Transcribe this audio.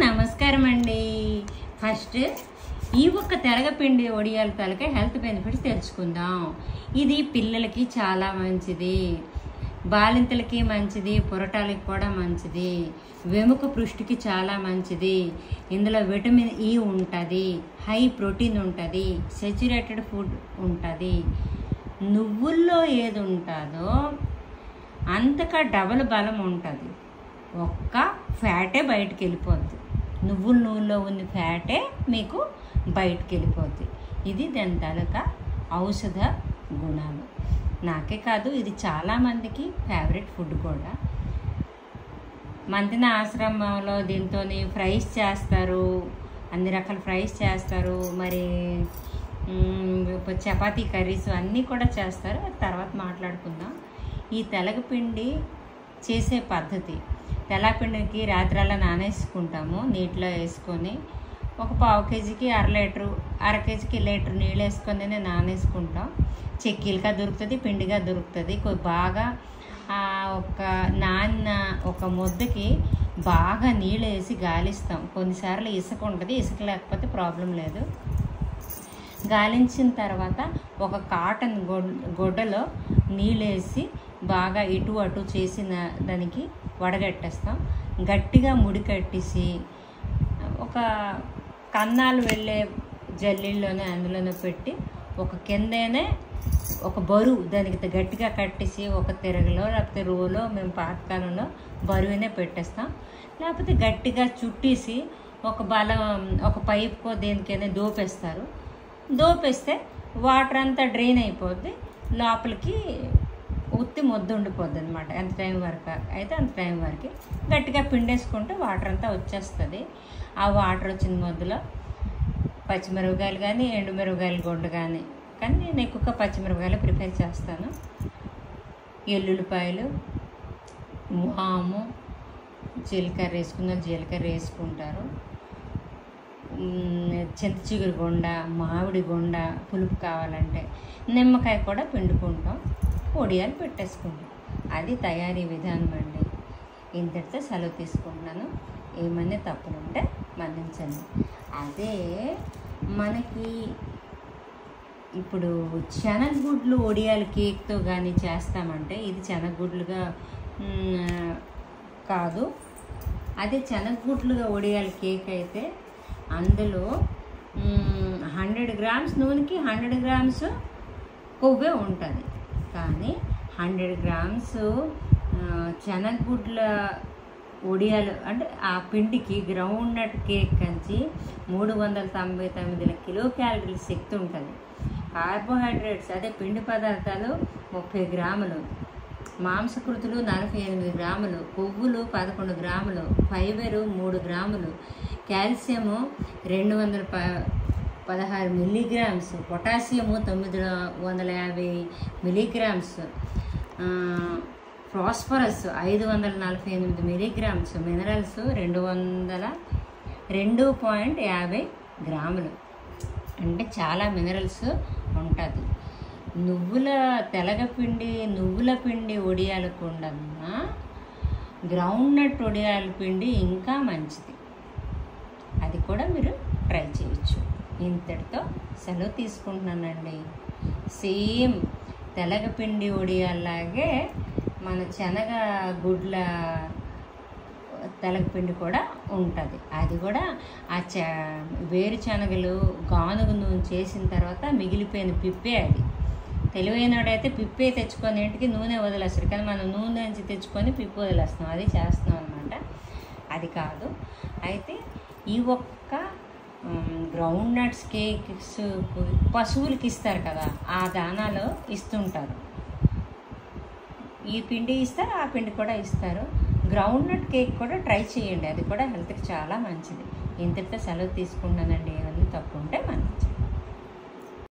నమస్కారం అండి. ఫస్ట్ ఈ ఒక్క తెరగపిండి ఒడియాల తలకే హెల్త్ బెనిఫిట్స్ తెలుసుకుందాం. ఇది పిల్లలకి చాలా మంచిది, బాలింతలకి మంచిది, పురటాలకి కూడా మంచిది, వెముక పృష్టికి చాలా మంచిది. ఇందులో విటమిన్ ఈ ఉంటుంది, హై ప్రోటీన్ ఉంటుంది, సాచురేటెడ్ ఫుడ్ ఉంటుంది. నువ్వుల్లో ఏది ఉంటుందో అంతగా డబల్ బలం ఉంటుంది. ఒక్క ఫ్యాటే బయటికి వెళ్ళిపోద్ది. నువ్వుల్లో ఉన్న ఫ్యాటే మీకు బయటికి వెళ్ళిపోద్ది. ఇది దాని తాలూకా ఔషధ గుణాలు. నాకే కాదు, ఇది చాలామందికి ఫేవరెట్ ఫుడ్ కూడా. మంతిన ఆశ్రమంలో దీంతో ఫ్రైస్ చేస్తారు, అన్ని రకాల ఫ్రైస్ చేస్తారు, మరి చపాతీ కర్రీస్ అన్నీ కూడా చేస్తారు. తర్వాత మాట్లాడుకుందాం. ఈ తెలగపిండి చేసే పద్ధతి, తెల్లపిండికి రాత్రల్లా నానేసుకుంటాము. నీటిలో వేసుకొని ఒక పావు కేజీకి అర కేజీకి లీటర్ నీళ్ళు వేసుకొని నానేసుకుంటాం. చెక్కీలుగా దొరుకుతుంది, పిండిగా దొరుకుతుంది. బాగా ఒక ముద్దకి బాగా నీళ్ళు వేసి గాలిస్తాం. కొన్నిసార్లు ఇసుక ఉంటుంది, ఇసుక లేకపోతే ప్రాబ్లం లేదు. గాలించిన తర్వాత ఒక కాటన్ గుడ్డలో నీళ్ళు వేసి బాగా ఇటు అటు చేసిన దానికి వడగట్టేస్తాం. గట్టిగా ముడి కట్టేసి ఒక కన్నాలు వెళ్ళే జల్లీల్లోనే అందులోనే పెట్టి ఒక కిందనే ఒక బరువు దానికి గట్టిగా కట్టేసి ఒక తిరగలో లేకపోతే రోలో మేము పాతకాలంలో బరువునే పెట్టేస్తాం. లేకపోతే గట్టిగా చుట్టేసి ఒక పైప్కో దేనికైనా దోపేస్తారు. దోపేస్తే వాటర్ అంతా డ్రైన్ అయిపోద్ది, లోపలికి ఉత్తి ముద్ద ఉండిపోద్ది అనమాట. ఎంత టైం వరకు అయితే అంత టైం వరకు గట్టిగా పిండేసుకుంటే వాటర్ అంతా వచ్చేస్తుంది. ఆ వాటర్ వచ్చిన ముద్దలో పచ్చిమిరపకాయలు కానీ ఎండుమిరపకాయలు గుండు కానీ నేను ఎక్కువగా పచ్చిమిరపకాయలు ప్రిపేర్ చేస్తాను. ఎల్లుల్లిపాయలు, వాము, జీలకర్ర వేసుకున్న జీలకర్ర వేసుకుంటారు. చింత చిగురు గుండ, మామిడి గుండ, పులుపు కావాలంటే నిమ్మకాయ కూడా పిండుకుంటాం, పొడియాలు పెట్టేసుకుంటాం. అది తయారీ విధానం అండి. ఇంతటితో సెలవు తీసుకుంటున్నాను. ఏమన్నా తప్పులుంటే మన్నించండి. అదే మనకి ఇప్పుడు శనగగుడ్లు ఒడియాలు కేక్తో కానీ చేస్తామంటే ఇది శనగగుడ్లుగా కాదు. అదే శనగగుడ్లుగా ఒడియాల కేక్ అయితే అందులో 100 గ్రామ్స్ నూనెకి 100 గ్రామ్స్ కొవ్వే ఉంటుంది. కానీ 100 గ్రామ్స్ శనగగుడ్ల ఒడియాలు అంటే ఆ పిండికి గ్రౌండ్ నట్ కేక్ కంచి 399 కిలో క్యాలరీల శక్తి ఉంటుంది. కార్బోహైడ్రేట్స్ అదే పిండి పదార్థాలు 30 గ్రాములు, మాంసకృతులు 48 గ్రాములు, కొవ్వులు 11 గ్రాములు, ఫైబరు 3 గ్రాములు, calcium 216 milligrams, potassium 950 milligrams, phosphorus 548 milligrams, minerals 202.50 గ్రాములు. అంటే చాలా మినరల్స్ ఉంటుంది. నువ్వుల పిండి ఒడియాల కుండా గ్రౌండ్ నట్ ఒడియాల పిండి ఇంకా మంచిది. అది కూడా మీరు ట్రై చేయొచ్చు. ఇంతటితో సెలవు తీసుకుంటున్నానండి. సేమ్ తెలగపిండి ఒడియాలాగే మన శనగ గుడ్ల తెలగపిండి కూడా ఉంటుంది. అది కూడా ఆ వేరుశనగలు గానుగ నూనె చేసిన తర్వాత మిగిలిపోయిన పిప్పే. అది తెలివైనడైతే పిప్పే తెచ్చుకొని ఇంటికి నూనె వదిలేస్తారు. కానీ మనం నూనె నుంచి తెచ్చుకొని పిప్పి వదిలేస్తున్నాం, అది చేస్తున్నాం అనమాట. అది కాదు. అయితే ఈ ఒక్క గ్రౌండ్ నట్స్ కేక్స్ పశువులకి ఇస్తారు కదా, ఆ దానాలో ఇస్తుంటారు. ఈ పిండి ఇస్తారు, ఆ పిండి కూడా ఇస్తారు. గ్రౌండ్ నట్ కేక్ కూడా ట్రై చేయండి, అది కూడా హెల్త్కి చాలా మంచిది. ఇంతటితో సెలవు తీసుకున్నానండి. ఏమన్నా తప్పు ఉంటే మంచిది.